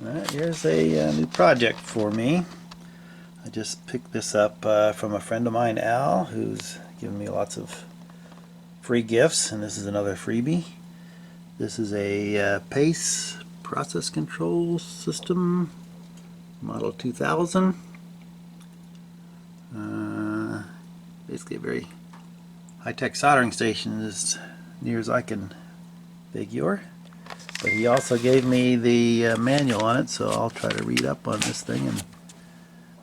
Alright, here's a new project for me. I just picked this up from a friend of mine, Al, who's given me lots of free gifts, and this is another freebie. This is a PACE process control system, model 2000. Basically a very high-tech soldering station as near as I can figure. But he also gave me the manual on it, so I'll try to read up on this thing and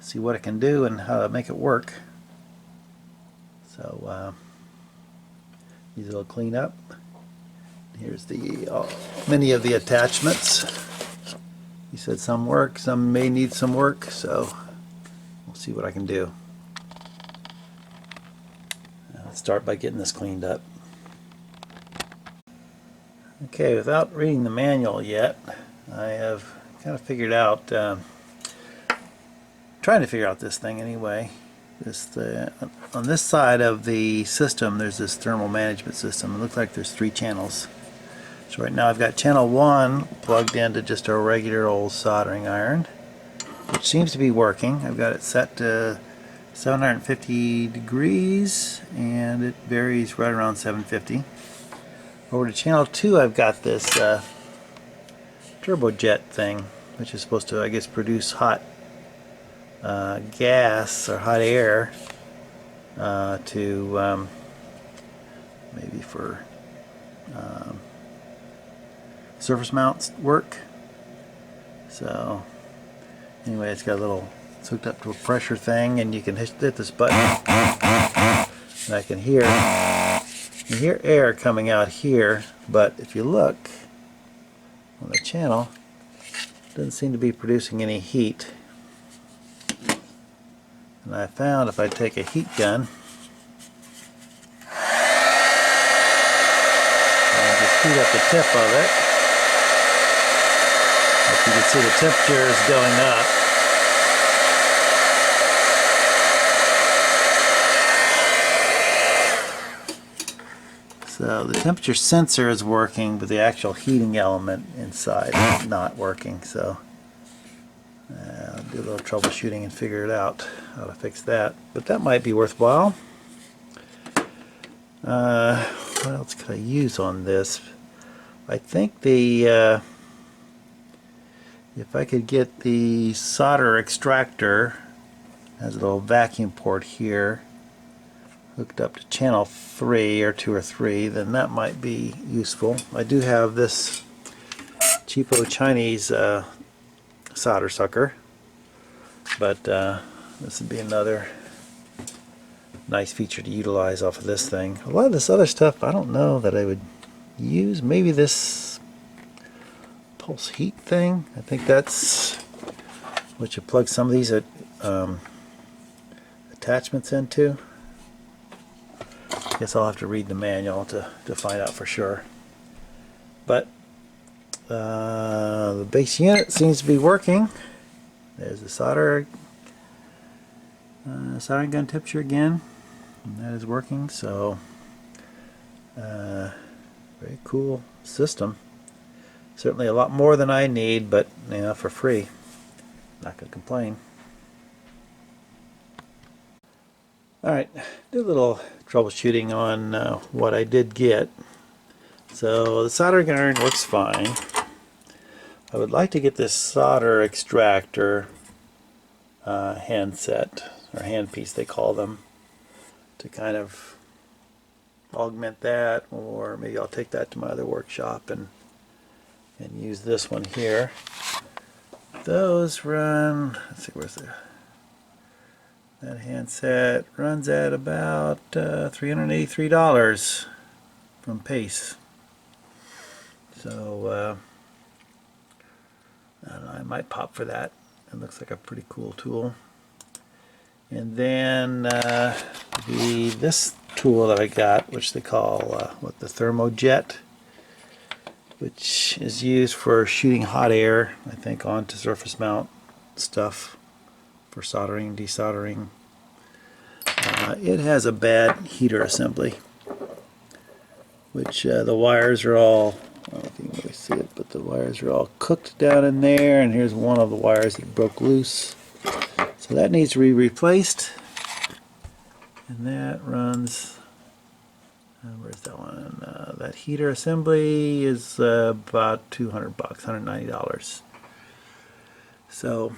see what it can do and how to make it work. So these will clean up. Here's the many of the attachments. He said some work, some may need some work, so we'll see what I can do. Let's start by getting this cleaned up. Okay, without reading the manual yet, I have kind of figured out, trying to figure out this thing anyway. On this side of the system, there's this thermal management system. It looks like there's 3 channels. So right now I've got channel 1 plugged into just a regular old soldering iron, which seems to be working. I've got it set to 750 degrees and it varies right around 750. Over to channel 2 I've got this turbojet thing, which is supposed to, I guess, produce hot gas or hot air to maybe for surface mount work. So anyway, it's got a little, it's hooked up to a pressure thing, and you can hit this button and I can hear air coming out here, but if you look on the channel, it doesn't seem to be producing any heat. And I found if I take a heat gun and just heat up the tip of it, as you can see, the temperature is going up. So the temperature sensor is working, but the actual heating element inside is not working. So I'll do a little troubleshooting and figure it out how to fix that. But that might be worthwhile. What else could I use on this? I think the if I could get the solder extractor, has a little vacuum port here, hooked up to channel 3 or 2 or 3, then that might be useful. I do have this cheapo Chinese solder sucker, but this would be another nice feature to utilize off of this thing. A lot of this other stuff I don't know that I would use. Maybe this pulse heat thing. I think that's what you plug some of these attachments into. Guess I'll have to read the manual to find out for sure. But the base unit seems to be working. There's the soldering gun temperature again, and that is working. So very cool system. Certainly a lot more than I need, but you know, for free, not gonna complain. Alright, do a little troubleshooting on what I did get. So the soldering iron works fine. I would like to get this solder extractor handset, or handpiece they call them, to kind of augment that, or maybe I'll take that to my other workshop and use this one here. Those run, let's see, where's that handset runs at about $383 from PACE. So I don't know, I might pop for that. It looks like a pretty cool tool. And then this tool that I got, which they call the thermojet, which is used for shooting hot air, I think, onto surface mount stuff for soldering and desoldering. It has a bad heater assembly, which the wires are all I don't know if you can really see it, but the wires are all cooked down in there, and here's one of the wires that broke loose. So that needs to be replaced. And that runs, where's that one? That heater assembly is about $200, $190. So,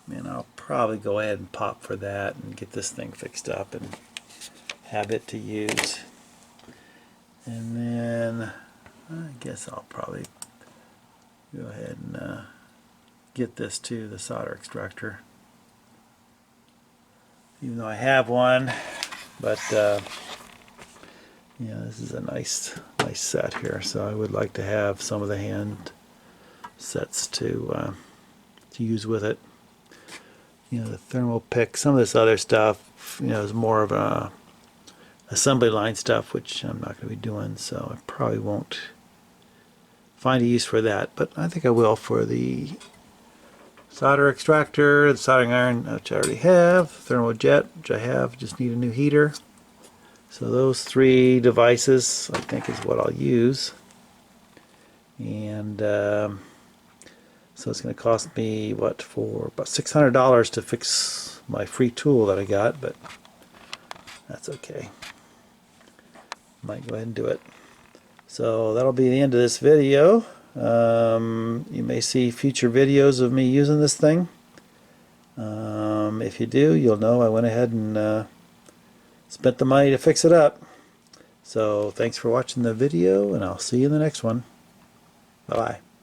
man, I'll probably go ahead and pop for that and get this thing fixed up and have it to use. And then I guess I'll probably go ahead and get this to the solder extractor. Even though I have one, but yeah, this is a nice set here. So I would like to have some of the hand sets to use with it. You know, the thermal pick, some of this other stuff, you know, is more of a assembly line stuff, which I'm not going to be doing, so I probably won't find a use for that, but I think I will for the solder extractor, the soldering iron, which I already have, thermal jet, which I have, just need a new heater. So those three devices I think is what I'll use. And so it's going to cost me, what, for about $600 to fix my free tool that I got, but that's okay. Might go ahead and do it. So that'll be the end of this video. You may see future videos of me using this thing. If you do, you'll know I went ahead and spent the money to fix it up. So thanks for watching the video, and I'll see you in the next one. Bye-bye.